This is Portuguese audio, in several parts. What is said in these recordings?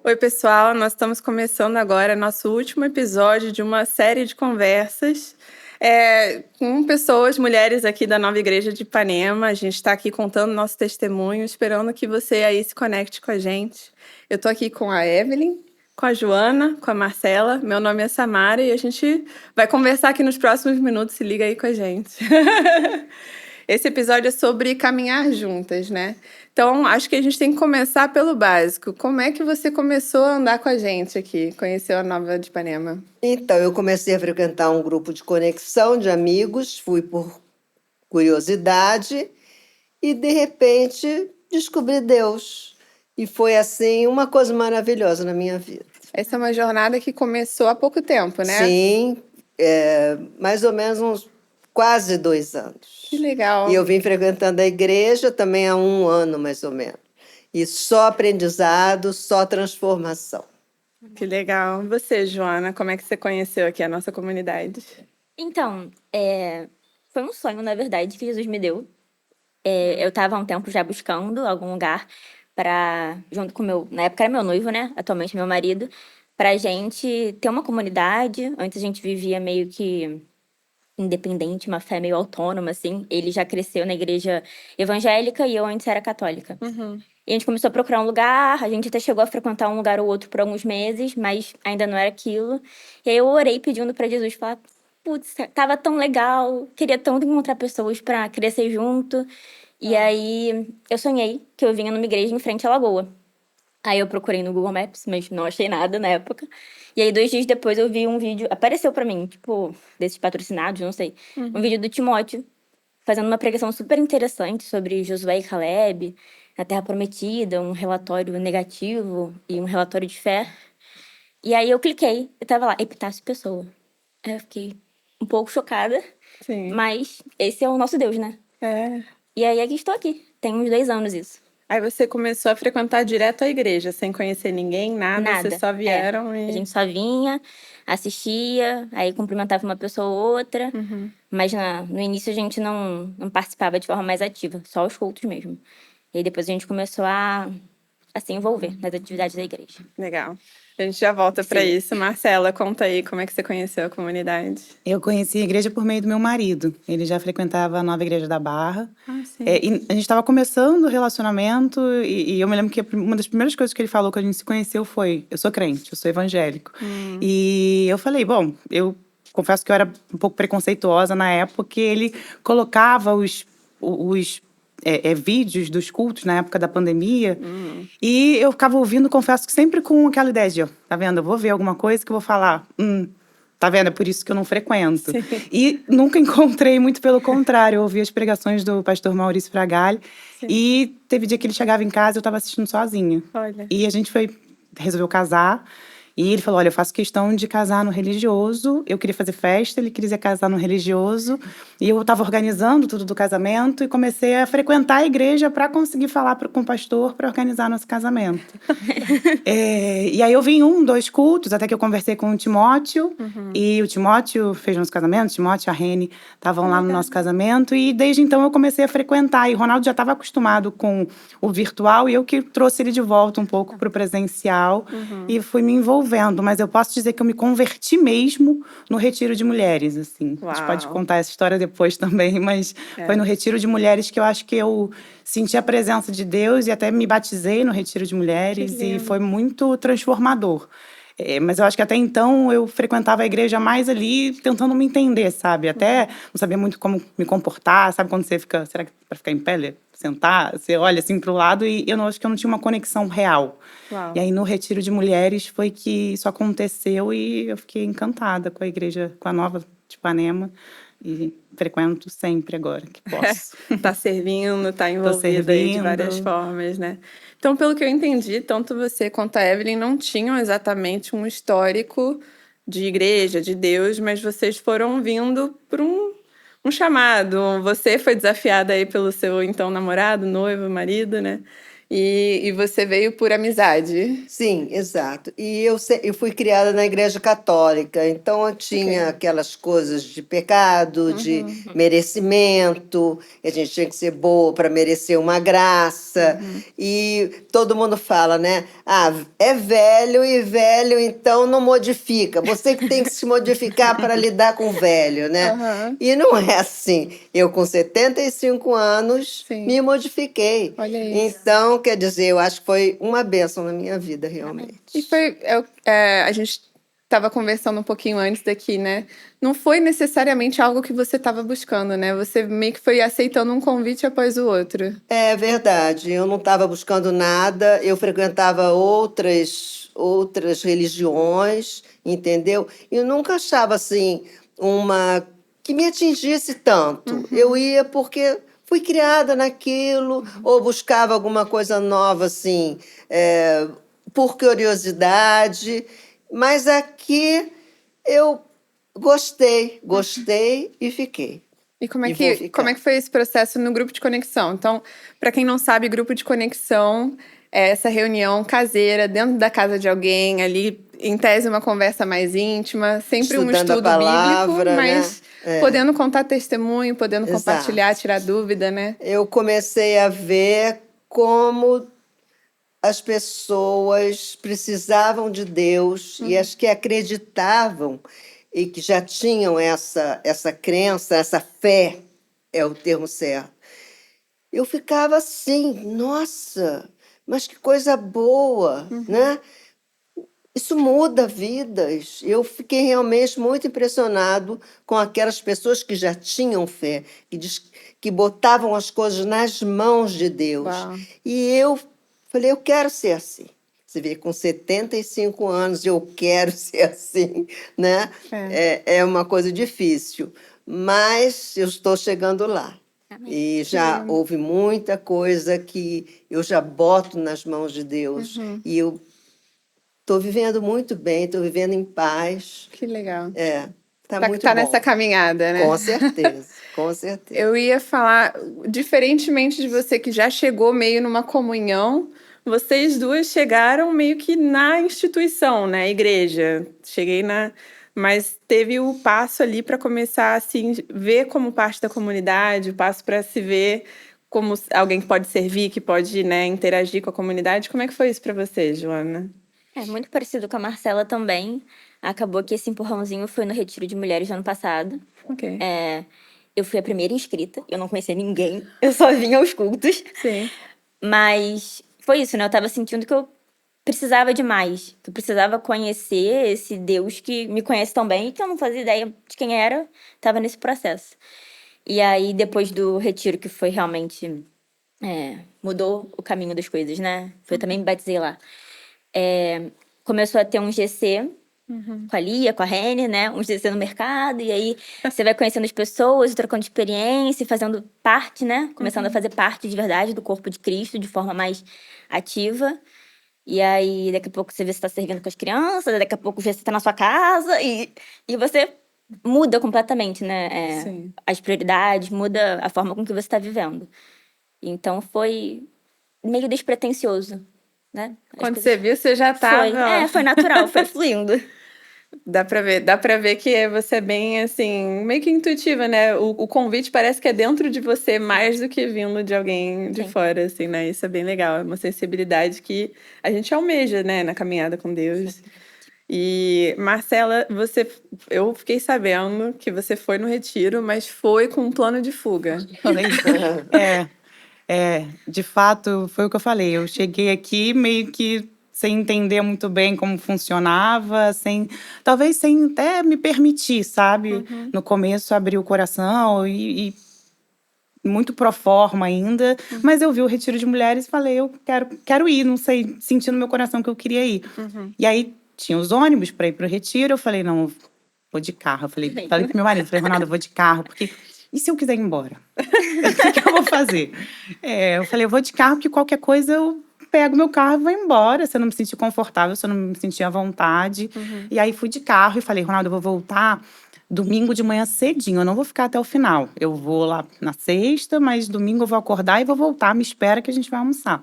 Oi, pessoal, nós estamos começando agora nosso último episódio de uma série de conversas com pessoas, mulheres aqui da Nova Igreja de Ipanema. A gente está aqui contando nosso testemunho, esperando que você aí se conecte com a gente. Eu estou aqui com a Evelyn, com a Joana, com a Marcela. Meu nome é Samara e a gente vai conversar aqui nos próximos minutos. Se liga aí com a gente. Esse episódio é sobre caminhar juntas, né? Então, acho que a gente tem que começar pelo básico. Como é que você começou a andar com a gente aqui? Conheceu a Nova de Ipanema? Então, eu comecei a frequentar um grupo de conexão de amigos, fui por curiosidade e, de repente, descobri Deus. E foi, assim, uma coisa maravilhosa na minha vida. Essa é uma jornada que começou há pouco tempo, né? Sim, mais ou menos uns quase 2 anos. Que legal. E eu vim frequentando a igreja também há 1 ano, mais ou menos. E só aprendizado, só transformação. Que legal. Você, Joana, como é que você conheceu aqui a nossa comunidade? Então, foi um sonho, na verdade, que Jesus me deu. Eu estava há um tempo já buscando algum lugar junto com na época era meu noivo, né? Atualmente meu marido, pra gente ter uma comunidade. Antes a gente vivia meio que independente, uma fé meio autônoma, assim. Ele já cresceu na igreja evangélica e eu antes era católica. Uhum. E a gente começou a procurar um lugar, a gente até chegou a frequentar um lugar ou outro por alguns meses, mas ainda não era aquilo. E aí eu orei pedindo pra Jesus, falar, putz, tava tão legal, queria tanto encontrar pessoas pra crescer junto. E aí eu sonhei que eu vinha numa igreja em frente à lagoa. Aí eu procurei no Google Maps, mas não achei nada na época. E aí 2 dias depois eu vi um vídeo, apareceu pra mim, tipo, desses patrocinados, não sei. Um vídeo do Timóteo, fazendo uma pregação super interessante sobre Josué e Caleb, na Terra Prometida, um relatório negativo e um relatório de fé. E aí eu cliquei, e tava lá, Epitácio Pessoa. Aí eu fiquei um pouco chocada, Sim. mas esse é o nosso Deus, né? É. E aí aqui estou aqui, tem uns 2 anos isso. Aí você começou a frequentar direto a igreja, sem conhecer ninguém, nada. Vocês só vieram e... A gente só vinha, assistia, aí cumprimentava uma pessoa ou outra. Mas no início a gente não participava de forma mais ativa, só os cultos mesmo. E aí depois a gente começou a se envolver nas atividades da igreja. Legal. A gente já volta para Sim. isso. Marcela, conta aí como é que você conheceu a comunidade. Eu conheci a igreja por meio do meu marido. Ele já frequentava a Nova Igreja da Barra. Ah, sim. E a gente estava começando o relacionamento e eu me lembro que uma das primeiras coisas que ele falou quando a gente se conheceu foi: eu sou crente, eu sou evangélico. E eu falei, bom, eu confesso que eu era um pouco preconceituosa na época, porque ele colocava os vídeos dos cultos na época da pandemia. E eu ficava ouvindo, confesso que sempre com aquela ideia de, tá vendo, eu vou ver alguma coisa que eu vou falar, tá vendo, é por isso que eu não frequento. Sim. E nunca encontrei, muito pelo contrário, eu ouvi as pregações do pastor Maurício Fragali. Sim. E teve dia que ele chegava em casa e eu estava assistindo sozinha. Olha. E a gente resolveu casar. E ele falou, olha, eu faço questão de casar no religioso. Eu queria fazer festa, ele queria casar no religioso. E eu estava organizando tudo do casamento e comecei a frequentar a igreja para conseguir falar com o pastor para organizar nosso casamento. E aí eu vim 2 cultos, até que eu conversei com o Timóteo. E o Timóteo fez nosso casamento, o Timóteo e a Rene estavam lá no nosso casamento. E desde então eu comecei a frequentar. E o Ronaldo já estava acostumado com o virtual e eu que trouxe ele de volta um pouco para o presencial. E fui me envolvendo. Mas eu posso dizer que eu me converti mesmo no Retiro de Mulheres, assim. Uau. A gente pode contar essa história depois também, mas foi no Retiro de Mulheres que eu acho que eu senti a presença de Deus e até me batizei no Retiro de Mulheres e foi muito transformador. Mas eu acho que até então eu frequentava a igreja mais ali tentando me entender, sabe? Até não sabia muito como me comportar, sabe? Quando você fica, será que para ficar em pé, sentar, você olha assim para o lado e eu acho que eu não tinha uma conexão real. Uau. E aí no Retiro de Mulheres foi que isso aconteceu e eu fiquei encantada com a igreja, com a Nova de Ipanema. E frequento sempre agora que posso. Tá servindo, tá envolvida aí de várias formas, né? Então, pelo que eu entendi, tanto você quanto a Evelyn não tinham exatamente um histórico de igreja, de Deus, mas vocês foram vindo por um chamado. Você foi desafiada aí pelo seu então namorado, noivo, marido, né? E você veio por amizade. Sim, exato. E eu fui criada na Igreja Católica, então eu tinha Ok. aquelas coisas de pecado, de merecimento, que a gente tinha que ser boa para merecer uma graça. E todo mundo fala, né? Ah, é velho e velho, então não modifica. Você que tem que se modificar para lidar com o velho, né? Aham. E não é assim. Eu, com 75 anos, Sim. me modifiquei. Olha isso. Então, quer dizer, eu acho que foi uma bênção na minha vida, E realmente. foi. A gente estava conversando um pouquinho antes daqui, né? Não foi necessariamente algo que você estava buscando, né? Você meio que foi aceitando um convite após o outro. É verdade, eu não estava buscando nada, eu frequentava outras religiões, entendeu? E eu nunca achava assim uma que me atingisse tanto. Eu ia porque fui criada naquilo, ou buscava alguma coisa nova, assim, por curiosidade. Mas aqui eu gostei e fiquei. E como é E vou que, como é ficar. que foi esse processo no grupo de conexão? Então, para quem não sabe, grupo de conexão é essa reunião caseira dentro da casa de alguém, ali, em tese, uma conversa mais íntima, sempre um Estudando a estudo bíblico, palavra, né? mas podendo contar testemunho, podendo Exato. compartilhar, tirar dúvida, né? Eu comecei a ver como as pessoas precisavam de Deus e as que acreditavam e que já tinham essa crença, essa fé, é o termo certo. Eu ficava assim, nossa, mas que coisa boa, né? Isso muda vidas. Eu fiquei realmente muito impressionado com aquelas pessoas que já tinham fé, que botavam as coisas nas mãos de Deus. Uau. E eu falei, eu quero ser assim. Você vê, com 75 anos, eu quero ser assim, né? É uma coisa difícil, mas eu estou chegando lá. Amém. E já houve muita coisa que eu já boto nas mãos de Deus. E eu estou vivendo muito bem, estou vivendo em paz. Que legal. Tá muito Tá bom. nessa caminhada, né? Com certeza, com certeza. Eu ia falar, diferentemente de você que já chegou meio numa comunhão, vocês duas chegaram meio que na instituição, né? Igreja. Mas teve o passo ali para começar a se ver como parte da comunidade, o passo para se ver como alguém que pode servir, que pode, né, interagir com a comunidade. Como é que foi isso para você, Joana? É muito parecido com a Marcela também. Acabou que esse empurrãozinho foi no Retiro de Mulheres do ano passado. Ok. Eu fui a primeira inscrita, eu não conhecia ninguém, eu só vinha aos cultos. Sim. Mas foi isso, né? Eu tava sentindo que eu precisava de mais, que eu precisava conhecer esse Deus que me conhece tão bem e que eu não fazia ideia de quem era, tava nesse processo. E aí, depois do retiro, que foi realmente. Mudou o caminho das coisas, né? Eu também me batizei lá. Começou a ter um GC com a Lia, com a Rene, né? Um GC no mercado, e aí você vai conhecendo as pessoas, trocando experiência, fazendo parte, né? Começando a fazer parte de verdade do corpo de Cristo de forma mais ativa. E aí, daqui a pouco você vê se tá servindo com as crianças, daqui a pouco você tá na sua casa, e você muda completamente, né? Sim. As prioridades, muda a forma com que você tá vivendo. Então foi meio despretensioso, né? Quando você viu, você já tava... Foi natural, foi fluindo. Dá pra ver que você é bem, assim, meio que intuitiva, né? O convite parece que é dentro de você mais do que vindo de alguém de Sim. fora, assim, né? Isso é bem legal, é uma sensibilidade que a gente almeja, né, na caminhada com Deus. E, Marcela, eu fiquei sabendo que você foi no retiro, mas foi com um plano de fuga. De fato, foi o que eu falei. Eu cheguei aqui meio que sem entender muito bem como funcionava, talvez sem até me permitir, sabe? No começo, abrir o coração e muito pro forma ainda. Mas eu vi o Retiro de Mulheres e falei, eu quero ir, não sei, senti no meu coração que eu queria ir. E aí, tinha os ônibus para ir pro Retiro, eu falei, não, eu vou de carro. Falei pro meu marido, Ronaldo, eu vou de carro, porque... E se eu quiser ir embora? O que eu vou fazer? Eu falei, eu vou de carro, porque qualquer coisa eu pego meu carro e vou embora. Se eu não me sentir confortável, se eu não me sentir à vontade. E aí fui de carro e falei, Ronaldo, eu vou voltar domingo de manhã cedinho, eu não vou ficar até o final. Eu vou lá na sexta, mas domingo eu vou acordar e vou voltar, me espera que a gente vai almoçar.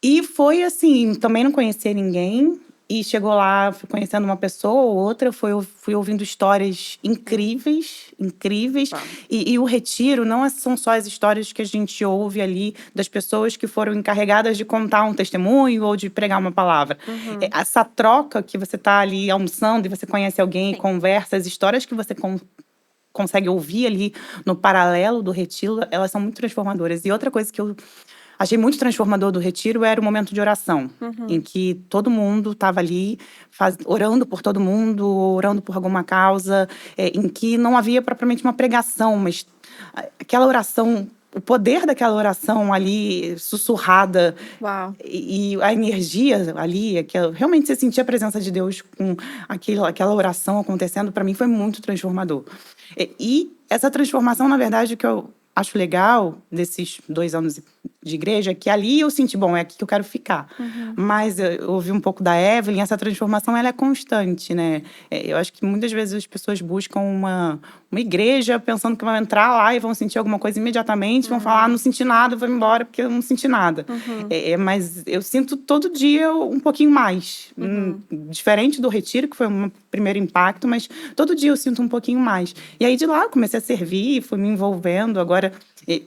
E foi assim, também não conhecia ninguém. E chegou lá, fui conhecendo uma pessoa ou outra, fui ouvindo histórias incríveis, incríveis. E o retiro são só as histórias que a gente ouve ali das pessoas que foram encarregadas de contar um testemunho ou de pregar uma palavra. Essa troca que você tá ali almoçando e você conhece alguém e conversa, as histórias que você consegue ouvir ali no paralelo do retiro, elas são muito transformadoras. E outra coisa que eu achei muito transformador do retiro era o momento de oração, em que todo mundo estava ali orando por todo mundo, orando por alguma causa, em que não havia propriamente uma pregação, mas aquela oração, o poder daquela oração ali sussurrada. Uau. E a energia ali, realmente você sentia a presença de Deus com aquela oração acontecendo, para mim foi muito transformador. E essa transformação, na verdade, que eu acho legal desses 2 anos de igreja, que ali eu senti, bom, é aqui que eu quero ficar. Mas eu ouvi um pouco da Evelyn, essa transformação ela é constante, né? Eu acho que muitas vezes as pessoas buscam uma igreja pensando que vão entrar lá e vão sentir alguma coisa imediatamente, vão falar, não senti nada, vou embora porque eu não senti nada. Mas eu sinto todo dia um pouquinho mais. Diferente do retiro, que foi um primeiro impacto, mas todo dia eu sinto um pouquinho mais. E aí de lá eu comecei a servir, fui me envolvendo, agora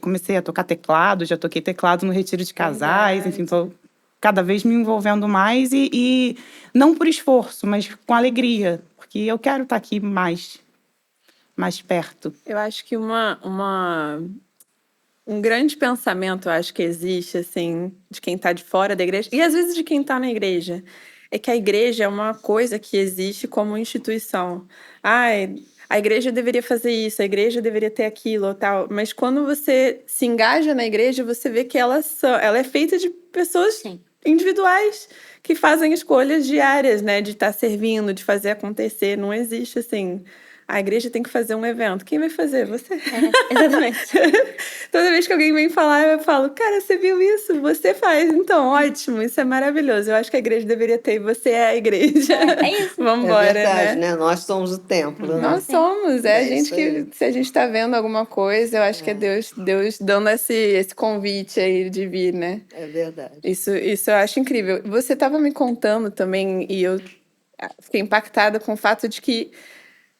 comecei a tocar teclado, já toquei teclado no retiro de casais, enfim, tô cada vez me envolvendo mais e não por esforço, mas com alegria, porque eu quero estar aqui mais perto. Eu acho que um grande pensamento, eu acho que existe, assim, de quem está de fora da igreja, e às vezes de quem está na igreja, é que a igreja é uma coisa que existe como instituição. A igreja deveria fazer isso, a igreja deveria ter aquilo ou tal. Mas quando você se engaja na igreja, você vê que ela é feita de pessoas individuais que fazem escolhas diárias, né? De estar servindo, de fazer acontecer. Não existe, assim, a igreja tem que fazer um evento. Quem vai fazer? Você. Exatamente. Toda vez que alguém vem falar, eu falo, cara, você viu isso? Você faz. Então, ótimo, isso é maravilhoso. Eu acho que a igreja deveria ter, e você é a igreja. É isso. Vamos embora, É verdade, né? né? Nós somos o templo, né? Nós somos, a gente isso aí. que, se a gente tá vendo alguma coisa, eu acho que é Deus dando esse convite aí de vir, né? É verdade. Isso eu acho incrível. Você estava me contando também, e eu fiquei impactada com o fato de que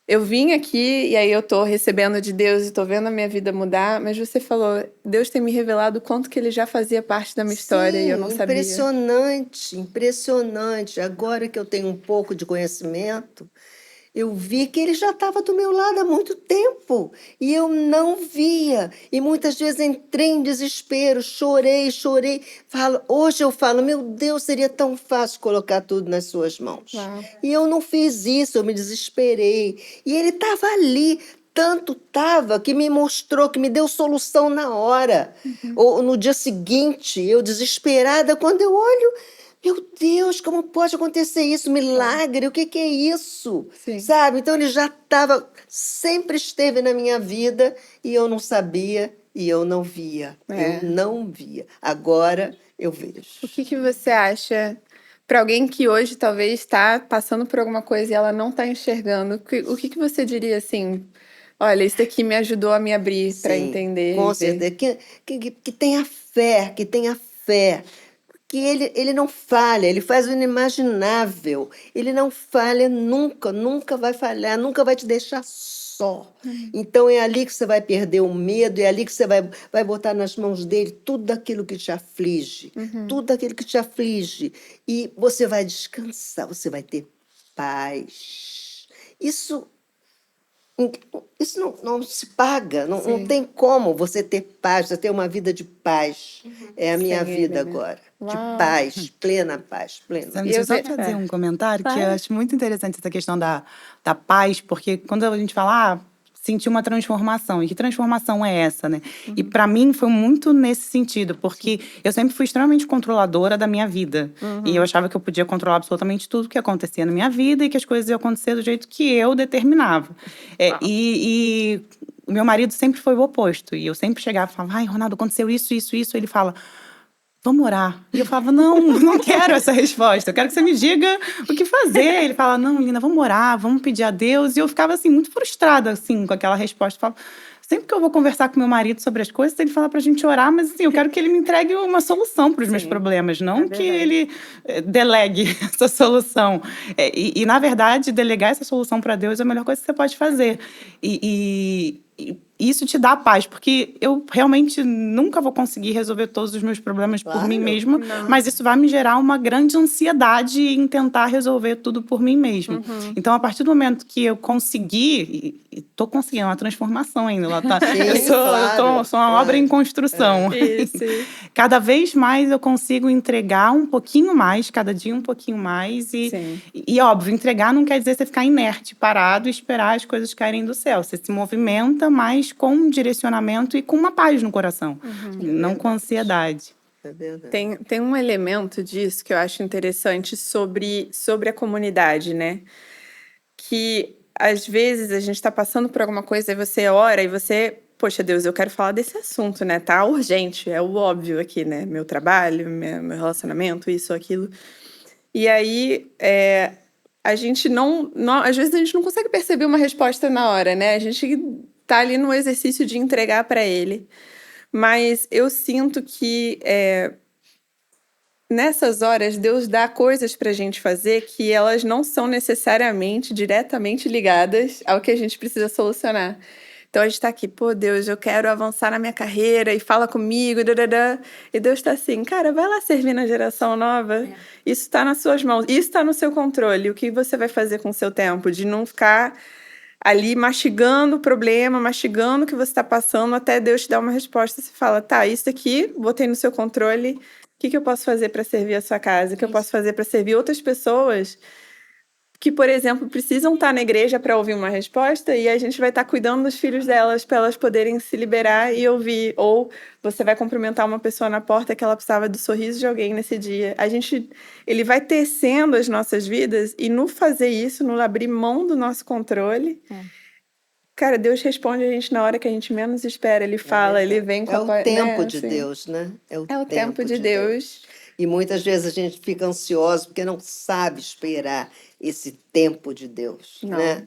eu vim aqui e aí eu tô recebendo de Deus e tô vendo a minha vida mudar, mas você falou, Deus tem me revelado o quanto que ele já fazia parte da minha história e eu não sabia. Impressionante, impressionante. Agora que eu tenho um pouco de conhecimento, eu vi que ele já estava do meu lado há muito tempo e eu não via. E muitas vezes entrei em desespero, chorei. Hoje eu falo, meu Deus, seria tão fácil colocar tudo nas suas mãos. Uau. E eu não fiz isso, eu me desesperei. E ele estava ali, tanto estava que me mostrou, que me deu solução na hora. Ou no dia seguinte, eu desesperada, quando eu olho, meu Deus, como pode acontecer isso? Milagre, o que é isso? Sim. Sabe? Então ele já sempre esteve na minha vida e eu não sabia e eu não via. Eu não via. Agora eu vejo. O que você acha para alguém que hoje talvez está passando por alguma coisa e ela não está enxergando? O que você diria assim? Olha, isso daqui me ajudou a me abrir para Sim, entender. com e ver. certeza. Que tenha fé, que tenha fé. Que ele não falha, ele faz o inimaginável. Ele não falha nunca, nunca vai falhar, nunca vai te deixar só. Então é ali que você vai perder o medo, é ali que você vai botar nas mãos dele tudo aquilo que te aflige, tudo aquilo que te aflige. E você vai descansar, você vai ter paz. Isso não se paga, não tem como você ter paz, você ter uma vida de paz. É a minha Sem ele, vida né? agora, Uau. de paz, plena paz, plena. Sam, E deixa eu eu só ve- fazer um comentário, que Claro. eu acho muito interessante essa questão da paz, porque quando a gente fala, sentir uma transformação, e que transformação é essa, né? E para mim foi muito nesse sentido, porque eu sempre fui extremamente controladora da minha vida. E eu achava que eu podia controlar absolutamente tudo que acontecia na minha vida e que as coisas iam acontecer do jeito que eu determinava. E o meu marido sempre foi o oposto. E eu sempre chegava e falava, ai, Ronaldo, aconteceu isso. Ele fala, vamos orar. E eu falava, não quero essa resposta. Eu quero que você me diga o que fazer. Ele fala, não, Lina, vamos orar, vamos pedir a Deus. E eu ficava, assim, muito frustrada, assim, com aquela resposta. Eu falava, sempre que eu vou conversar com meu marido sobre as coisas, ele fala pra gente orar, mas, assim, eu quero que ele me entregue uma solução para os meus problemas, não que ele delegue essa solução. E, na verdade, delegar essa solução para Deus é a melhor coisa que você pode fazer. E isso te dá paz, porque eu realmente nunca vou conseguir resolver todos os meus problemas por mim mesma, mas isso vai me gerar uma grande ansiedade em tentar resolver tudo por mim mesma. Então, a partir do momento que eu consegui, e tô conseguindo, é uma transformação ainda, ela tá, eu sou uma obra em construção. Isso. Cada vez mais eu consigo entregar um pouquinho mais, cada dia um pouquinho mais, e óbvio, entregar não quer dizer você ficar inerte, parado e esperar as coisas caírem do céu. Você se movimenta, mas com um direcionamento e com uma paz no coração, não com ansiedade. É verdade. Tem um elemento disso que eu acho interessante sobre a comunidade, né? Que às vezes a gente está passando por alguma coisa e você ora e você, poxa Deus, eu quero falar desse assunto, né? Tá urgente, é o óbvio aqui, né? Meu trabalho, meu relacionamento, isso, aquilo. E aí, a gente às vezes a gente não consegue perceber uma resposta na hora, né? A gente tá ali no exercício de entregar para ele. Mas eu sinto que nessas horas Deus dá coisas pra gente fazer que elas não são necessariamente diretamente ligadas ao que a gente precisa solucionar. Então a gente tá aqui, pô, Deus, eu quero avançar na minha carreira e fala comigo, e Deus tá assim, cara, vai lá servir na geração nova. Isso tá nas suas mãos, isso tá no seu controle. O que você vai fazer com o seu tempo? De não ficar ali mastigando o problema, mastigando o que você está passando, até Deus te dar uma resposta. Você fala, tá, isso aqui, botei no seu controle, o que eu posso fazer para servir a sua casa? O que eu posso fazer para servir outras pessoas que, por exemplo, precisam estar na igreja para ouvir uma resposta, e a gente vai estar cuidando dos filhos delas para elas poderem se liberar e ouvir. Ou você vai cumprimentar uma pessoa na porta que ela precisava do sorriso de alguém nesse dia. Ele vai tecendo as nossas vidas, e no fazer isso, no abrir mão do nosso controle, cara, Deus responde a gente na hora que a gente menos espera. Ele fala, ele vem com É o tempo né, de assim. Deus, né? É o tempo de Deus. E muitas vezes a gente fica ansioso porque não sabe esperar esse tempo de Deus, né?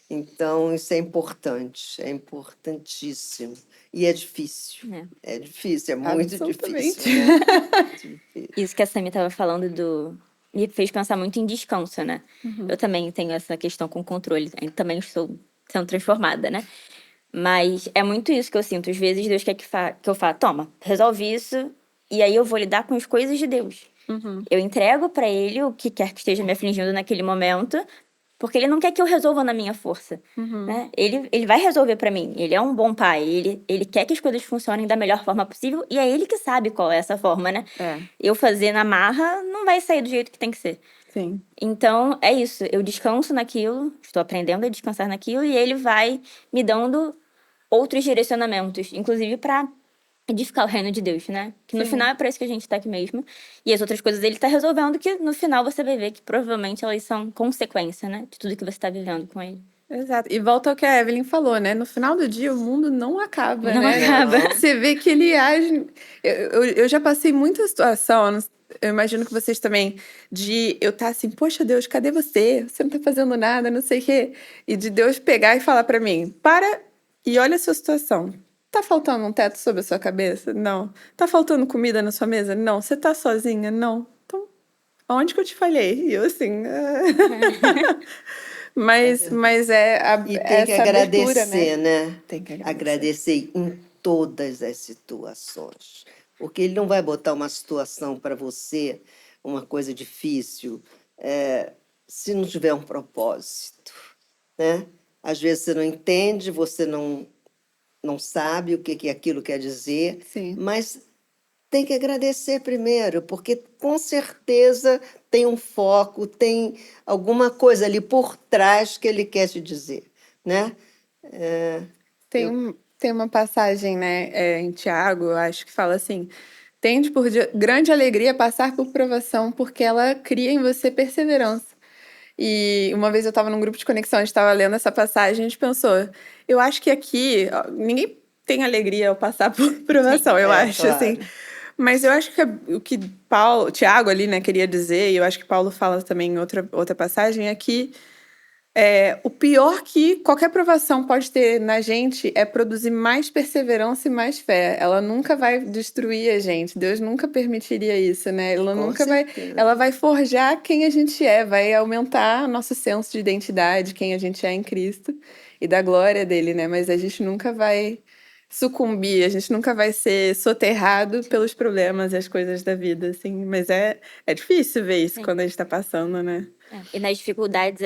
Então, isso é importantíssimo. E é difícil. É difícil, é muito difícil. Né? Isso que a Sammy estava falando me fez pensar muito em descanso, né? Eu também tenho essa questão com controle. Eu também estou sendo transformada, né? Mas é muito isso que eu sinto. Às vezes Deus quer que eu fale, toma, resolve isso, e aí eu vou lidar com as coisas de Deus. Eu entrego para Ele o que quer que esteja me afligindo naquele momento, porque Ele não quer que eu resolva na minha força. Né? Ele vai resolver para mim. Ele é um bom pai. Ele quer que as coisas funcionem da melhor forma possível, e é Ele que sabe qual é essa forma, né? Eu fazer na marra não vai sair do jeito que tem que ser. Sim. Então, é isso. Eu descanso naquilo, estou aprendendo a descansar naquilo, e Ele vai me dando outros direcionamentos, inclusive para edificar o reino de Deus, né? Que no final é para isso que a gente tá aqui mesmo. E as outras coisas ele tá resolvendo, que no final você vai ver que provavelmente elas são consequência, né? De tudo que você tá vivendo com ele. Exato. E volta ao que a Evelyn falou, né? No final do dia, o mundo não acaba, Não né? acaba. Você vê que ele age... Eu já passei muita situação, eu imagino que vocês também, de eu estar assim, poxa Deus, cadê você? Você não tá fazendo nada, não sei o quê. E de Deus pegar e falar pra mim, para e olha a sua situação. Tá faltando um teto sobre a sua cabeça? Não. Tá faltando comida na sua mesa? Não. Você tá sozinha? Não. Então, onde que eu te falhei? E eu assim... Mas E tem que essa abertura, agradecer, né? Tem que agradecer em todas as situações. Porque ele não vai botar uma situação para você, uma coisa difícil, se não tiver um propósito, né? Às vezes você não entende, você não sabe o que aquilo quer dizer, mas tem que agradecer primeiro, porque com certeza tem um foco, tem alguma coisa ali por trás que ele quer te dizer, né? Tem uma passagem, né, em Tiago, eu acho que fala assim, tende por grande alegria passar por provação, porque ela cria em você perseverança. E uma vez eu estava num grupo de conexão, a gente estava lendo essa passagem, a gente pensou, eu acho que aqui, ninguém tem alegria ao passar por provação, eu acho, claro. assim. Mas eu acho que o que Tiago ali, né, queria dizer, e eu acho que Paulo fala também em outra passagem, é que o pior que qualquer provação pode ter na gente é produzir mais perseverança e mais fé. Ela nunca vai destruir a gente. Deus nunca permitiria isso, né? Ela Com nunca certeza. ela vai forjar quem a gente é, vai aumentar nosso senso de identidade, quem a gente é em Cristo e da glória dele, né? Mas a gente nunca vai sucumbir, a gente nunca vai ser soterrado pelos problemas e as coisas da vida, assim. Mas é difícil ver isso Sim. quando a gente tá passando, né? E nas dificuldades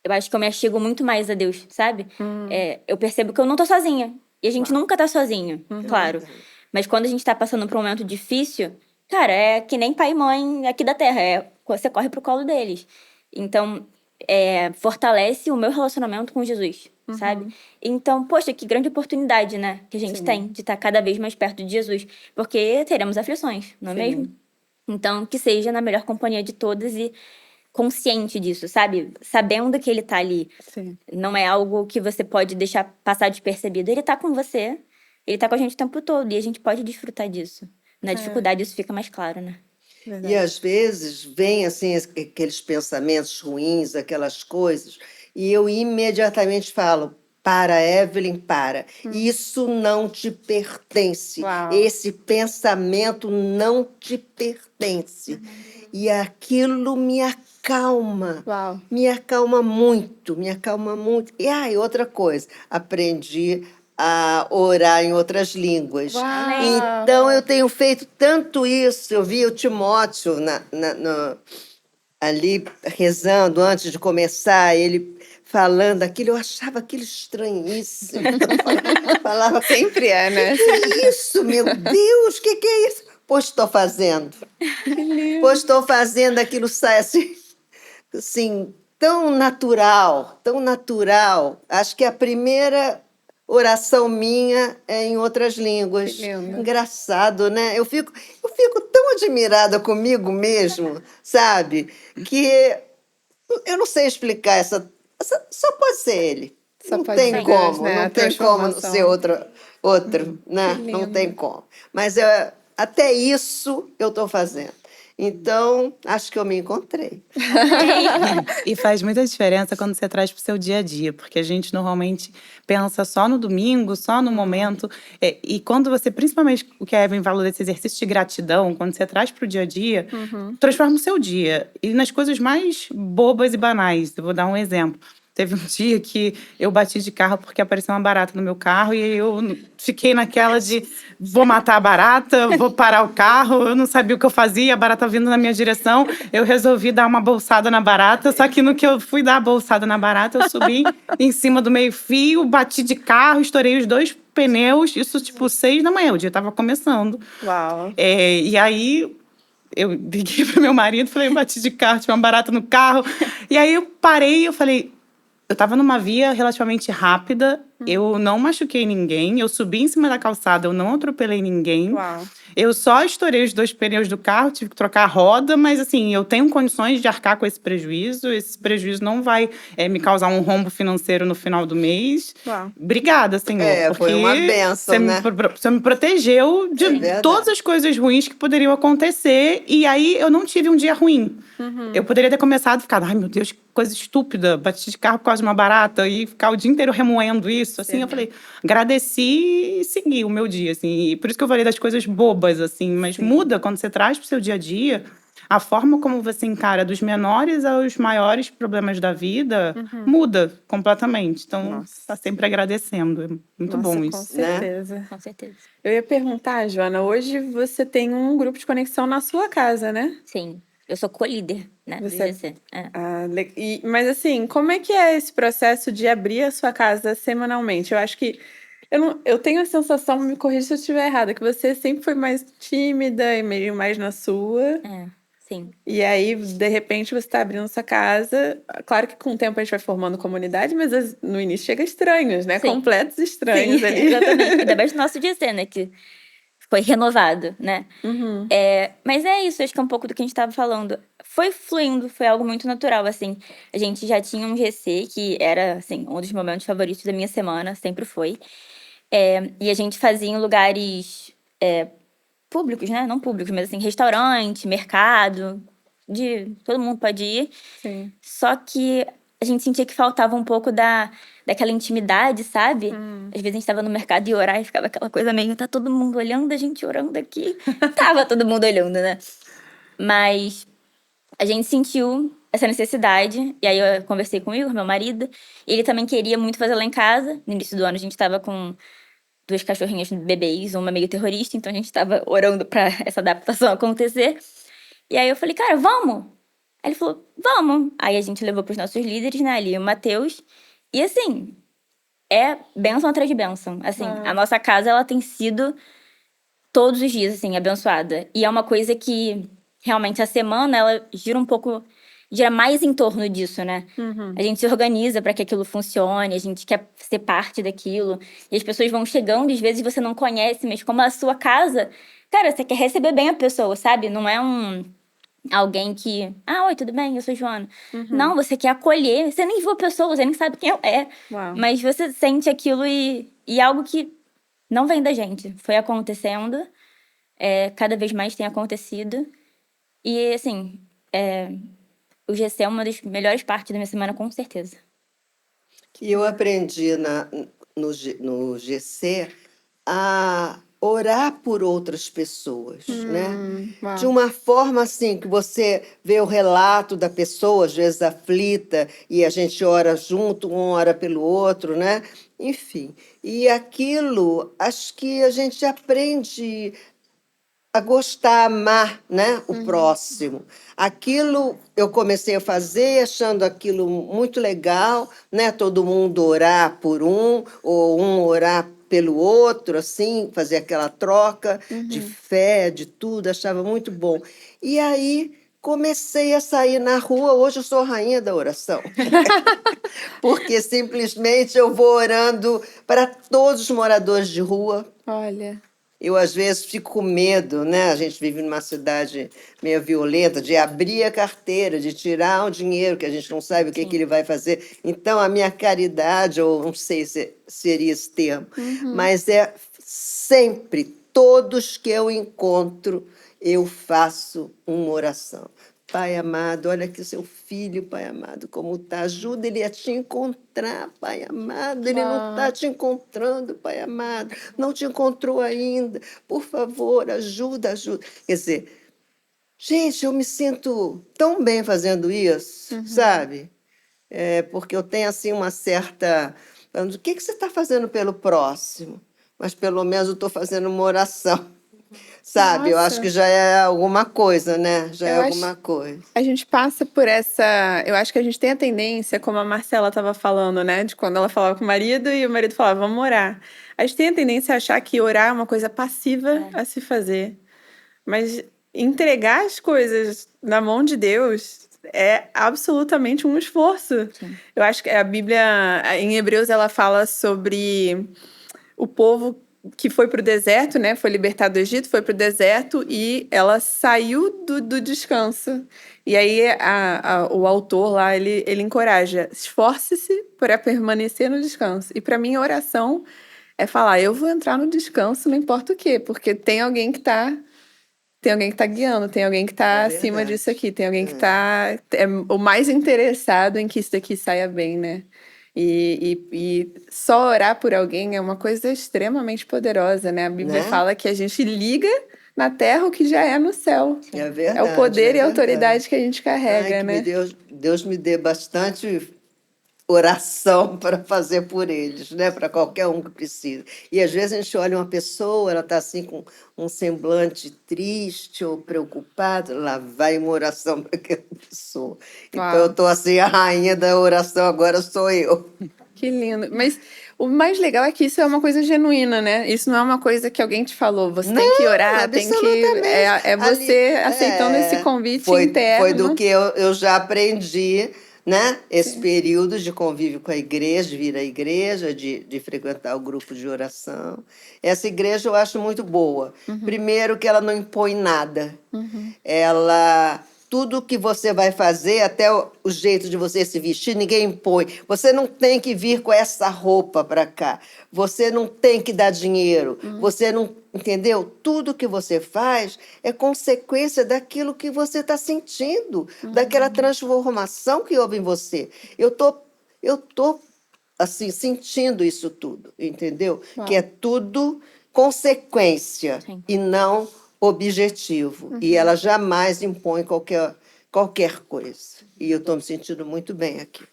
eu acho que eu me achego muito mais a Deus, sabe? Eu percebo que eu não tô sozinha. E a gente nunca tá sozinho, claro. Mas quando a gente tá passando por um momento difícil, cara, é que nem pai e mãe aqui da Terra. Você corre pro colo deles. Então, fortalece o meu relacionamento com Jesus, sabe? Então, poxa, que grande oportunidade, né? Que a gente tem de estar cada vez mais perto de Jesus. Porque teremos aflições, não é Sim. mesmo? Então, que seja na melhor companhia de todas e consciente disso, sabe? Sabendo que ele tá ali. Sim. Não é algo que você pode deixar passar despercebido. Ele tá com você, ele tá com a gente o tempo todo e a gente pode desfrutar disso. Na dificuldade isso fica mais claro, né? E às vezes vem assim aqueles pensamentos ruins, aquelas coisas, e eu imediatamente falo: para, Evelyn, para. Isso não te pertence. Uau. Esse pensamento não te pertence. E aquilo me acalma. Uau. Me acalma muito, me acalma muito. E outra coisa, aprendi a orar em outras línguas. Uau. Então, eu tenho feito tanto isso. Eu vi o Timóteo ali rezando antes de começar, ele falando aquilo, eu achava aquilo estranhíssimo. Falava, Sempre é, né? que é isso, meu Deus, que é isso? Pois estou fazendo. Que lindo. Pois estou fazendo, aquilo sai assim, tão natural, tão natural. Acho que a primeira oração minha é em outras línguas. Que lindo. Engraçado, né? Eu fico tão admirada comigo mesmo, sabe? Que eu não sei explicar só pode ser ele. Só Não pode tem ser como, Deus, né? não A tem como transformação. ser outro, né? Que Não lindo. tem como. Mas até isso eu estou fazendo. Então, acho que eu me encontrei. E faz muita diferença quando você traz para o seu dia a dia, porque a gente normalmente pensa só no domingo, só no momento. E quando você, principalmente o que a Evelyn falou desse exercício de gratidão, quando você traz para o dia a dia, transforma o seu dia. E nas coisas mais bobas e banais. Eu vou dar um exemplo. Teve um dia que eu bati de carro porque apareceu uma barata no meu carro e eu fiquei naquela de vou matar a barata, vou parar o carro. Eu não sabia o que eu fazia, a barata vindo na minha direção. Eu resolvi dar uma bolsada na barata, só que no que eu fui dar a bolsada na barata, eu subi em cima do meio-fio, bati de carro, estourei os 2 pneus. Isso, tipo, 6 da manhã, o dia tava começando. Uau. E aí eu liguei pro meu marido, falei, eu bati de carro, tinha uma barata no carro. E aí eu parei e eu falei... Eu tava numa via relativamente rápida, eu não machuquei ninguém, eu subi em cima da calçada, eu não atropelei ninguém. Uau. Eu só estourei os 2 pneus do carro, tive que trocar a roda, mas assim, eu tenho condições de arcar com esse prejuízo não vai me causar um rombo financeiro no final do mês. Uau. Obrigada, Senhor, Foi uma bênção, você né? você me protegeu de verdade. todas as coisas ruins que poderiam acontecer, e aí eu não tive um dia ruim. Eu poderia ter começado a ficar, ai meu Deus, que coisa estúpida, bati de carro por causa de uma barata e ficar o dia inteiro remoendo isso, assim. Eu falei, agradeci e segui o meu dia, assim. E por isso que eu falei das coisas bobas, assim. Mas muda quando você traz pro seu dia a dia a forma como você encara dos menores aos maiores problemas da vida, muda completamente. Então, tá sempre agradecendo. É muito bom Com isso. certeza. Com certeza. Eu ia perguntar, Joana, hoje você tem um grupo de conexão na sua casa, né? Sim. Eu sou co-líder, né, do Você- IGC. Mas assim, como é que é esse processo de abrir a sua casa semanalmente? Eu acho que eu tenho a sensação, me corrija se eu estiver errada, que você sempre foi mais tímida e meio mais na sua. Sim. E aí, de repente, você está abrindo sua casa. Claro que com o tempo a gente vai formando comunidade, mas no início chega estranhos, né? Sim. Completos estranhos Sim, ali. exatamente. Ainda mais no nosso IGC, né, que foi renovado, né? Mas é isso, acho que é um pouco do que a gente estava falando. Foi fluindo, foi algo muito natural, assim. A gente já tinha um GC que era, assim, um dos momentos favoritos da minha semana, sempre foi. E a gente fazia em lugares públicos, né? Não públicos, mas assim, restaurante, mercado, todo mundo pode ir. Sim. Só que a gente sentia que faltava um pouco daquela intimidade, sabe? Às vezes a gente tava no mercado e orar e ficava aquela coisa meio, tá todo mundo olhando, a gente orando aqui. Tava todo mundo olhando, né? Mas a gente sentiu essa necessidade, e aí eu conversei com o Igor, meu marido, e ele também queria muito fazer lá em casa. No início do ano a gente tava com 2 cachorrinhas bebês, uma meio terrorista, então a gente tava orando pra essa adaptação acontecer. E aí eu falei, cara, vamos? Aí ele falou, vamos. Aí a gente levou pros nossos líderes, né, ali o Matheus. E assim, é bênção atrás de bênção. Assim, a nossa casa, ela tem sido todos os dias, assim, abençoada. E é uma coisa que, realmente, a semana, ela gira mais em torno disso, né? A gente se organiza para que aquilo funcione, a gente quer ser parte daquilo. E as pessoas vão chegando, às vezes você não conhece, mas como a sua casa, cara, você quer receber bem a pessoa, sabe? Não é alguém que... Ah, oi, tudo bem? Eu sou Joana. Não, você quer acolher. Você nem viu a pessoa, você nem sabe quem ela é. Uau. Mas você sente aquilo e algo que não vem da gente. Foi acontecendo. Cada vez mais tem acontecido. E, assim, o GC é uma das melhores partes da minha semana, com certeza. E eu aprendi no GC a orar por outras pessoas, né? Uau. De uma forma assim, que você vê o relato da pessoa, às vezes aflita, e a gente ora junto, um ora pelo outro, né? Enfim, e aquilo, acho que a gente aprende a gostar, a amar, né, o próximo. Aquilo eu comecei a fazer, achando aquilo muito legal, né, todo mundo orar por um, ou um orar pelo outro, assim, fazer aquela troca de fé, de tudo, achava muito bom. E aí comecei a sair na rua, hoje eu sou a rainha da oração. Porque simplesmente eu vou orando para todos os moradores de rua. Olha. Eu, às vezes, fico com medo, né? A gente vive numa cidade meio violenta, de abrir a carteira, de tirar o dinheiro, que a gente não sabe o que ele vai fazer. Então, a minha caridade, ou não sei se seria esse termo, mas é sempre, todos que eu encontro, eu faço uma oração. Pai amado, olha aqui seu filho, Pai amado, como está. Ajuda ele a te encontrar, Pai amado. Ele não está te encontrando, Pai amado. Não te encontrou ainda. Por favor, ajuda, ajuda. Quer dizer, gente, eu me sinto tão bem fazendo isso, sabe? Porque eu tenho, assim, uma certa... O que você está fazendo pelo próximo? Mas, pelo menos, eu estou fazendo uma oração. Sabe? Eu acho Nossa. que já é alguma coisa, né? Já é Eu acho- alguma coisa. A gente passa por essa. Eu acho que a gente tem a tendência, como a Marcela estava falando, né? De quando ela falava com o marido e o marido falava, vamos orar. A gente tem a tendência a achar que orar é uma coisa passiva a se fazer. Mas entregar as coisas na mão de Deus é absolutamente um esforço. Eu acho que a Bíblia, em Hebreus, ela fala sobre o povo que foi para o deserto, né? Foi libertado do Egito, foi para o deserto e ela saiu do descanso. E aí o autor lá, ele encoraja, esforce-se para permanecer no descanso. E para mim a oração é falar, eu vou entrar no descanso, não importa o quê, porque tem alguém que está guiando, tem alguém que está acima verdade. disso aqui, tem alguém que está o mais interessado em que isso daqui saia bem, né? E só orar por alguém é uma coisa extremamente poderosa, né? A Bíblia Né? fala que a gente liga na terra o que já é no céu. É verdade. É o poder e a verdade. autoridade que a gente carrega, Ai, que né? Deus me dê bastante oração para fazer por eles, né? Para qualquer um que precisa. E às vezes a gente olha uma pessoa, ela está assim com um semblante triste ou preocupado, lá vai uma oração para aquela pessoa. Então Uau. eu estou assim, a rainha da oração agora sou eu. Que lindo. Mas o mais legal é que isso é uma coisa genuína, né? Isso não é uma coisa que alguém te falou. Você tem que orar, tem que. Absolutamente. É você Ali, aceitando esse convite foi interno. do que eu já aprendi, né? Esse período de convívio com a igreja, de vir à igreja, de frequentar o grupo de oração. Essa igreja eu acho muito boa. Primeiro que ela não impõe nada. Ela Tudo que você vai fazer, até o jeito de você se vestir, ninguém impõe. Você não tem que vir com essa roupa para cá. Você não tem que dar dinheiro. Você não. Entendeu? Tudo que você faz é consequência daquilo que você está sentindo, daquela transformação que houve em você. Eu tô assim, sentindo isso tudo, entendeu? Que é tudo consequência Sim. e não objetivo. E ela jamais impõe qualquer coisa. E eu estou me sentindo muito bem aqui,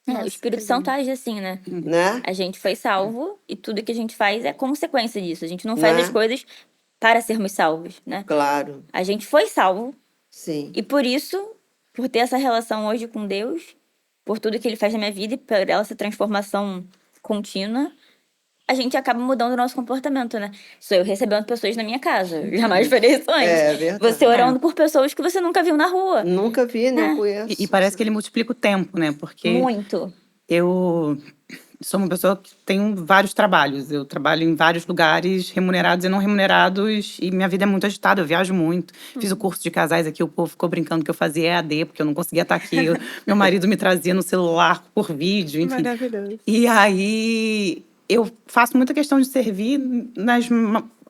O Espírito Santo age assim, né? né? A gente foi salvo e tudo que a gente faz é consequência disso. A gente não Né? faz as coisas para sermos salvos, né? Claro, A gente foi salvo sim. e por isso, por ter essa relação hoje com Deus, por tudo que Ele faz na minha vida e por essa transformação contínua, a gente acaba mudando o nosso comportamento, né? Sou eu recebendo pessoas na minha casa. Eu jamais farei isso antes. É verdade. Você orando por pessoas que você nunca viu na rua. Nunca vi, nem conheço. E parece que ele multiplica o tempo, né? Porque Muito. eu sou uma pessoa que tem vários trabalhos. Eu trabalho em vários lugares, remunerados e não remunerados, e minha vida é muito agitada, eu viajo muito. Fiz o curso de casais aqui, o povo ficou brincando que eu fazia EAD, porque eu não conseguia estar aqui. Meu marido me trazia no celular por vídeo, enfim. Maravilhoso. E aí eu faço muita questão de servir nas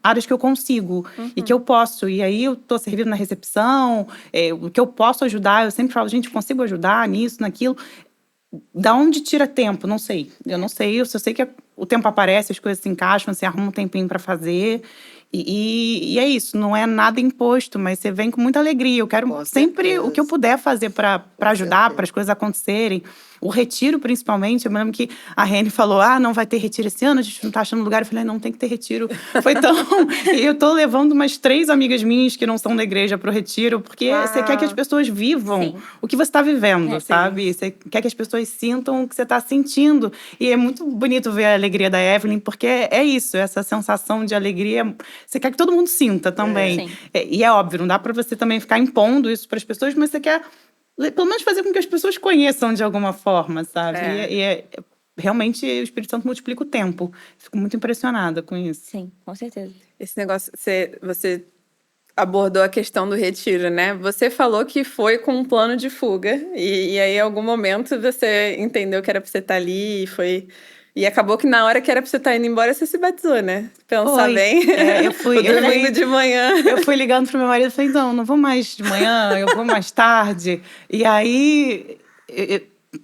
áreas que eu consigo e que eu posso. E aí eu tô servindo na recepção, o que eu posso ajudar, eu sempre falo, gente, eu consigo ajudar nisso, naquilo. Da onde tira tempo? Não sei. Eu não sei. Eu só sei que o tempo aparece, as coisas se encaixam, você arruma um tempinho para fazer. E é isso. Não é nada imposto, mas você vem com muita alegria. Eu quero Com sempre certeza. o que eu puder fazer para ajudar, certeza. para as coisas acontecerem. O retiro, principalmente. Eu me lembro que a Reni falou, não vai ter retiro esse ano, a gente não tá achando lugar. Eu falei, não, tem que ter retiro. Foi tão... E eu tô levando umas 3 amigas minhas que não são da igreja pro retiro, porque você quer que as pessoas vivam Sim. o que você está vivendo, Sim. sabe? Você quer que as pessoas sintam o que você está sentindo. E é muito bonito ver a alegria da Evelyn, porque é isso, essa sensação de alegria. Você quer que todo mundo sinta também. Sim. E é óbvio, não dá para você também ficar impondo isso para as pessoas, mas você quer, pelo menos, fazer com que as pessoas conheçam de alguma forma, sabe? Realmente, o Espírito Santo multiplica o tempo. Fico muito impressionada com isso. Sim, com certeza. Esse negócio, você abordou a questão do retiro, né? Você falou que foi com um plano de fuga. E aí, em algum momento, você entendeu que era pra você estar ali e foi... E acabou que na hora que era pra você estar indo embora, você se batizou, né? Pensar Foi. bem. Eu fui, O domingo de manhã. Eu fui ligando pro meu marido e falei, não vou mais de manhã, eu vou mais tarde. E aí,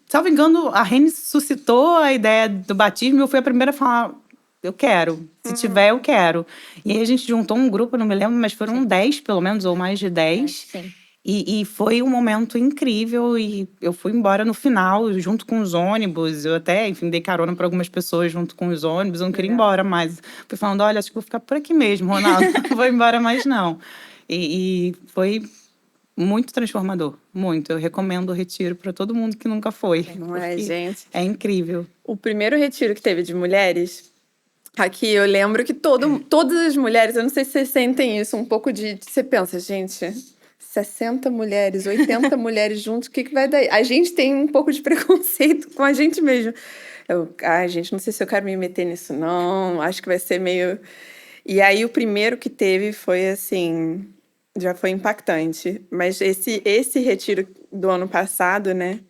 salvo engano, a Reni suscitou a ideia do batismo e eu fui a primeira a falar, eu quero. Se tiver, eu quero. E aí a gente juntou um grupo, não me lembro, mas foram 10 pelo menos, ou mais de 10. Sim. E foi um momento incrível e eu fui embora no final, junto com os ônibus. Eu até, enfim, dei carona para algumas pessoas junto com os ônibus. Eu não queria ir embora mais. Fui falando, olha, acho que vou ficar por aqui mesmo, Ronaldo. Não vou embora mais, não. E foi muito transformador, muito. Eu recomendo o retiro para todo mundo que nunca foi. Não é, porque gente? É incrível. O primeiro retiro que teve de mulheres, aqui eu lembro que todas as mulheres, eu não sei se vocês sentem isso, um pouco de... Você pensa, gente... 60 mulheres, 80 mulheres juntos, o que vai dar? A gente tem um pouco de preconceito com a gente mesmo. Gente, não sei se eu quero me meter nisso, não. Acho que vai ser meio... E aí, o primeiro que teve foi, assim... Já foi impactante. Mas esse retiro do ano passado, né?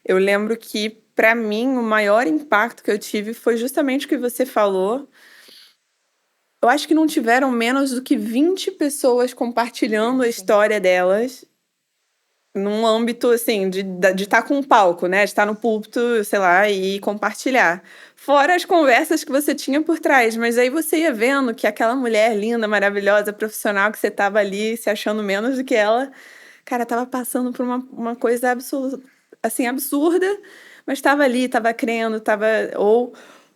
Eu lembro que, para mim, o maior impacto que eu tive foi justamente o que você falou. Eu acho que não tiveram menos do que 20 pessoas compartilhando a história delas num âmbito, assim, de estar com um palco, né? De estar no púlpito, sei lá, e compartilhar. Fora as conversas que você tinha por trás. Mas aí você ia vendo que aquela mulher linda, maravilhosa, profissional, que você estava ali se achando menos do que ela, cara, estava passando por uma coisa assim, absurda, mas estava ali, estava crendo, estava...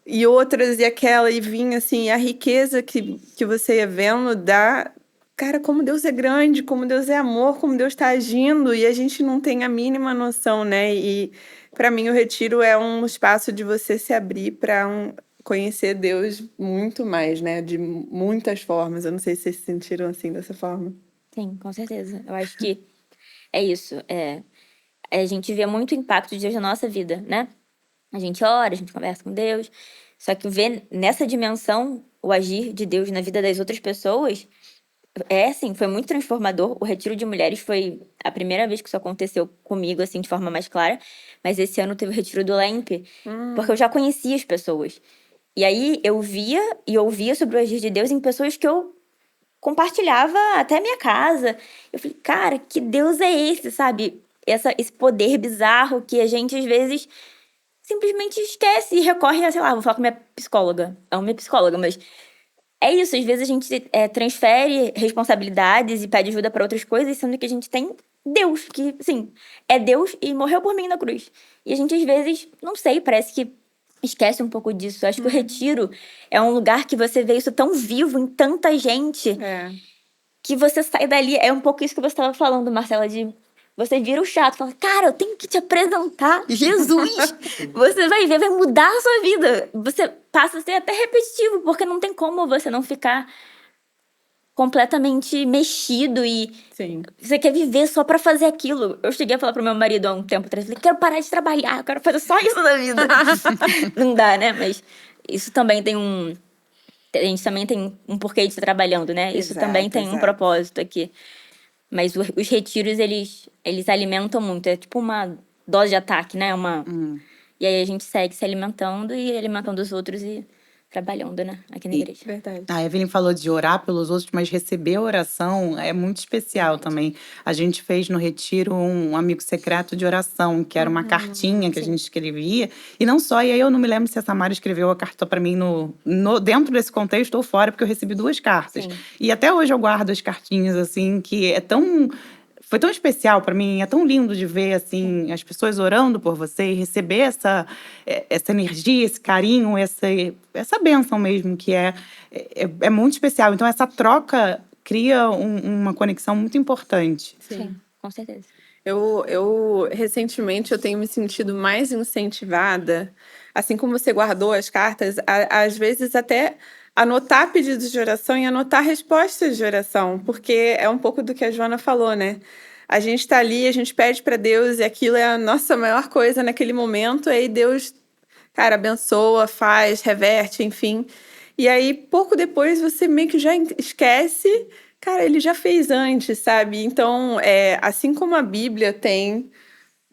E outras, e aquela, e vinha, assim, a riqueza que você ia vendo da... Cara, como Deus é grande, como Deus é amor, como Deus está agindo, e a gente não tem a mínima noção, né? E, para mim, o retiro é um espaço de você se abrir para conhecer Deus muito mais, né? De muitas formas. Eu não sei se vocês se sentiram assim, dessa forma. Sim, com certeza. Eu acho que é isso. A gente vê muito impacto de Deus na nossa vida, né? A gente ora, a gente conversa com Deus. Só que ver nessa dimensão o agir de Deus na vida das outras pessoas assim, foi muito transformador. O retiro de mulheres foi a primeira vez que isso aconteceu comigo, assim, de forma mais clara. Mas esse ano teve o retiro do LEMP, porque eu já conhecia as pessoas. E aí eu via e ouvia sobre o agir de Deus em pessoas que eu compartilhava até a minha casa. Eu falei, cara, que Deus é esse, sabe? Esse poder bizarro que a gente, às vezes, simplesmente esquece e recorre a, sei lá, vou falar com minha psicóloga. É uma minha psicóloga, mas é isso. Às vezes a gente transfere responsabilidades e pede ajuda para outras coisas, sendo que a gente tem Deus, que, assim, é Deus e morreu por mim na cruz. E a gente, às vezes, não sei, parece que esquece um pouco disso. Acho que o retiro é um lugar que você vê isso tão vivo em tanta gente É. que você sai dali. É um pouco isso que você estava falando, Marcela, de você vira o chato, fala, cara, eu tenho que te apresentar Jesus. Você vai ver, vai mudar a sua vida. Você passa a ser até repetitivo, porque não tem como você não ficar completamente mexido e Sim. você quer viver só pra fazer aquilo. Eu cheguei a falar pro meu marido há um tempo atrás, falei, quero parar de trabalhar, eu quero fazer só isso na vida. Não dá, né? Mas isso também tem a gente também tem um porquê de estar trabalhando, né? Isso Exato, também tem um exato. propósito aqui. Mas os retiros, eles alimentam muito. É tipo uma dose de ataque, né? E aí a gente segue se alimentando e alimentando os outros e trabalhando, né? Aqui na igreja. Verdade. A Evelyn falou de orar pelos outros, mas receber a oração é muito especial também. A gente fez no retiro um amigo secreto de oração, que era uma cartinha que a gente escrevia. E não só, e aí eu não me lembro se a Samara escreveu a carta para mim dentro desse contexto ou fora, porque eu recebi 2 cartas. Sim. E até hoje eu guardo as cartinhas, assim, que foi tão especial para mim, é tão lindo de ver assim as pessoas orando por você e receber essa energia, esse carinho, essa bênção mesmo, que é muito especial. Então essa troca cria uma conexão muito importante. Sim, com certeza. Eu recentemente eu tenho me sentido mais incentivada, assim como você guardou as cartas, às vezes até anotar pedidos de oração e anotar respostas de oração, porque é um pouco do que a Joana falou, né? A gente está ali, a gente pede para Deus e aquilo é a nossa maior coisa naquele momento, aí Deus, cara, abençoa, faz, reverte, enfim. E aí, pouco depois, você meio que já esquece, cara, ele já fez antes, sabe? Então, assim como a Bíblia tem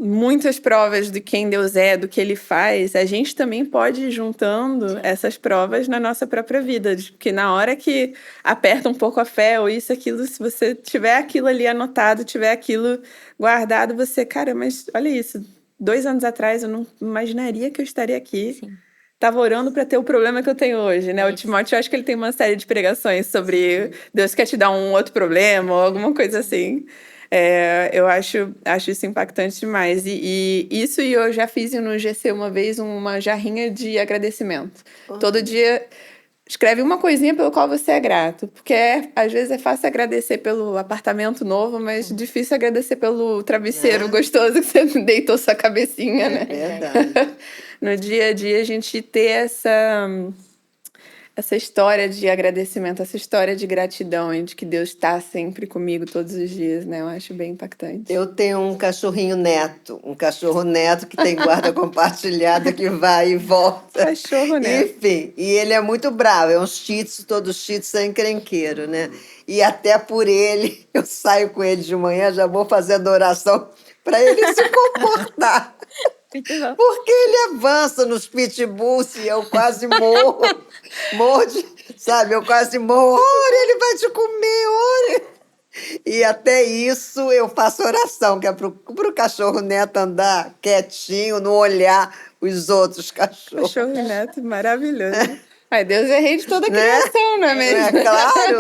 muitas provas de quem Deus é, do que ele faz, a gente também pode ir juntando essas provas na nossa própria vida, porque na hora que aperta um pouco a fé ou isso, aquilo, se você tiver aquilo ali anotado, tiver aquilo guardado, você, cara, mas olha isso, 2 anos atrás eu não imaginaria que eu estaria aqui. Sim. Tava orando para ter o problema que eu tenho hoje, né? O Timóteo, eu acho que ele tem uma série de pregações sobre Deus quer te dar um outro problema ou alguma coisa assim. Eu acho isso impactante demais. E isso eu já fiz no GC uma vez, uma jarrinha de agradecimento. Todo dia escreve uma coisinha pelo qual você é grato. Porque às vezes é fácil agradecer pelo apartamento novo, mas difícil agradecer pelo travesseiro gostoso que você deitou sua cabecinha, né? Verdade. No dia a dia, a gente ter essa história de agradecimento, essa história de gratidão e de que Deus está sempre comigo todos os dias, né? Eu acho bem impactante. Eu tenho um cachorrinho neto, um cachorro neto que tem guarda compartilhada que vai e volta. Cachorro, né? Enfim, e ele é muito bravo, é um shih tzu, todo shih tzu é encrenqueiro, né? E até por ele, eu saio com ele de manhã, já vou fazendo oração para ele se comportar. Porque ele avança nos pitbulls e eu quase morro. Sabe? Eu quase morro. Olha, ele vai te comer, olha. E até isso eu faço oração, que é pro cachorro neto andar quietinho, não olhar os outros cachorros. Cachorro neto, maravilhoso. Ai, Deus é rei de toda a criação, não é mesmo? É claro.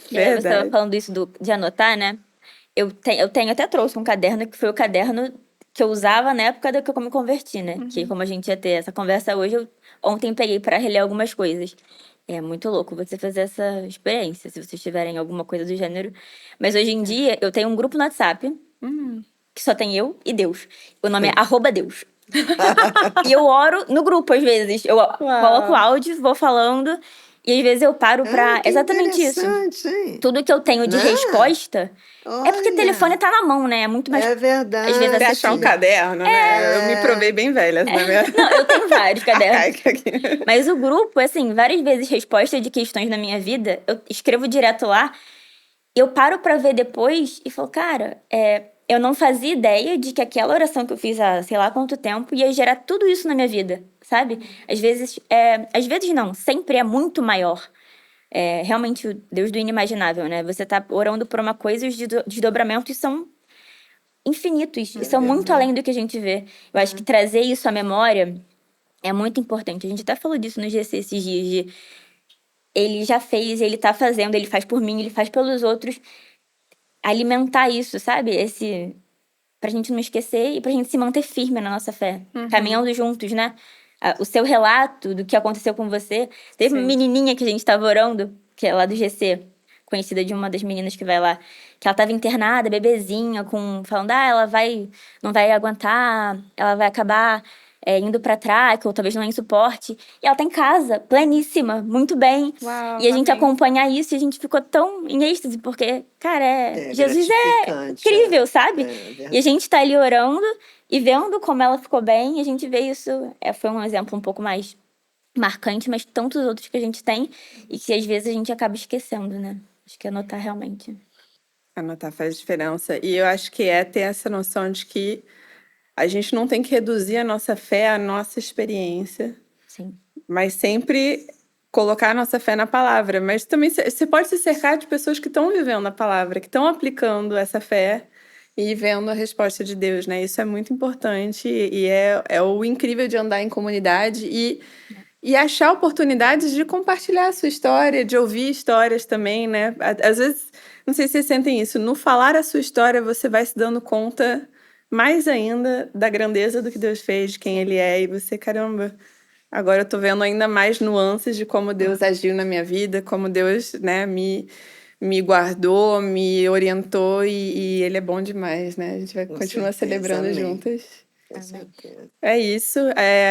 Você estava Verdade. falando isso de anotar, né? Eu até trouxe um caderno que foi o caderno que eu usava na época que eu me converti, né? Que como a gente ia ter essa conversa hoje, ontem peguei para reler algumas coisas. É muito louco você fazer essa experiência, se vocês tiverem alguma coisa do gênero. Mas hoje em dia, eu tenho um grupo no WhatsApp, que só tem eu e Deus. O nome é @Deus. E eu oro no grupo, às vezes. Eu coloco o áudio, vou falando. E às vezes eu paro pra... Que Exatamente isso. interessante, hein? Tudo que eu tenho de Né? resposta é porque o Olha, telefone tá na mão, né? É muito mais... é verdade. às vezes Você achar um acessível. caderno, né? Eu me provei bem velha, né? Não, eu tenho vários cadernos. Arcaica aqui. Mas o grupo, assim, várias vezes resposta de questões na minha vida, eu escrevo direto lá, eu paro pra ver depois e falo, cara, eu não fazia ideia de que aquela oração que eu fiz há sei lá quanto tempo ia gerar tudo isso na minha vida, sabe? Às vezes não, sempre é muito maior. É realmente o Deus do inimaginável, né? Você tá orando por uma coisa e os desdobramentos são infinitos, e são muito além do que a gente vê. Eu acho que trazer isso à memória é muito importante. A gente até falou disso no GC esses dias, de ele já fez, ele tá fazendo, ele faz por mim, ele faz pelos outros. Alimentar isso, sabe? Pra gente não esquecer e pra gente se manter firme na nossa fé. Caminhando juntos, né? O seu relato do que aconteceu com você. Teve uma menininha que a gente tava orando, que é lá do GC, conhecida de uma das meninas que vai lá, que ela tava internada, bebezinha, falando, ela não vai aguentar, ela vai acabar indo pra traque, ou talvez não em suporte. E ela tá em casa, pleníssima, muito bem. Uau, E a gente amém. acompanhar isso e a gente ficou tão em êxtase, porque, cara, Jesus é gratificante, incrível, sabe? verdade. E a gente tá ali orando e vendo como ela ficou bem, e a gente vê isso. Foi um exemplo um pouco mais marcante, mas tantos outros que a gente tem e que às vezes a gente acaba esquecendo, né? Acho que anotar realmente. Anotar faz diferença. E eu acho que ter essa noção de que a gente não tem que reduzir a nossa fé à nossa experiência, Sim. mas sempre colocar a nossa fé na palavra. Mas também você pode se cercar de pessoas que estão vivendo a palavra, que estão aplicando essa fé e vendo a resposta de Deus, né? Isso é muito importante e é o incrível de andar em comunidade e achar oportunidades de compartilhar a sua história, de ouvir histórias também, né? Às vezes, não sei se vocês sentem isso, no falar a sua história, você vai se dando conta mais ainda da grandeza do que Deus fez, de quem Ele é, e você, caramba, agora eu tô vendo ainda mais nuances de como Deus agiu na minha vida, como Deus, né, me guardou, me orientou, e Ele é bom demais, né? A gente vai Com continuar certeza, celebrando amém. juntas. Com certeza. É isso.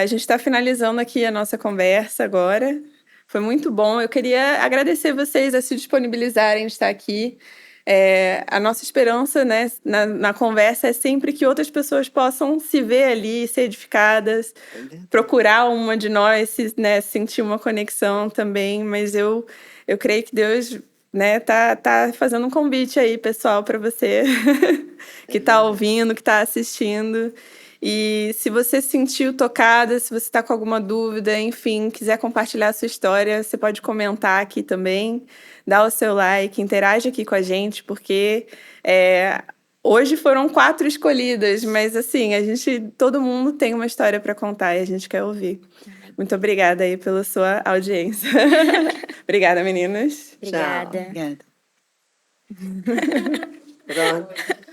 A gente está finalizando aqui a nossa conversa agora. Foi muito bom. Eu queria agradecer vocês a se disponibilizarem de estar aqui. A nossa esperança, né, na conversa é sempre que outras pessoas possam se ver ali, ser edificadas, procurar uma de nós, né, sentir uma conexão também. Mas eu creio que Deus, né, tá fazendo um convite aí, pessoal, para você que está ouvindo, que está assistindo. E se você se sentiu tocada, se você está com alguma dúvida, enfim, quiser compartilhar a sua história, você pode comentar aqui também, dá o seu like, interage aqui com a gente, porque hoje foram 4 escolhidas, mas assim, todo mundo tem uma história para contar e a gente quer ouvir. Muito obrigada aí pela sua audiência. Obrigada, meninas. Obrigada. Obrigada. Pronto.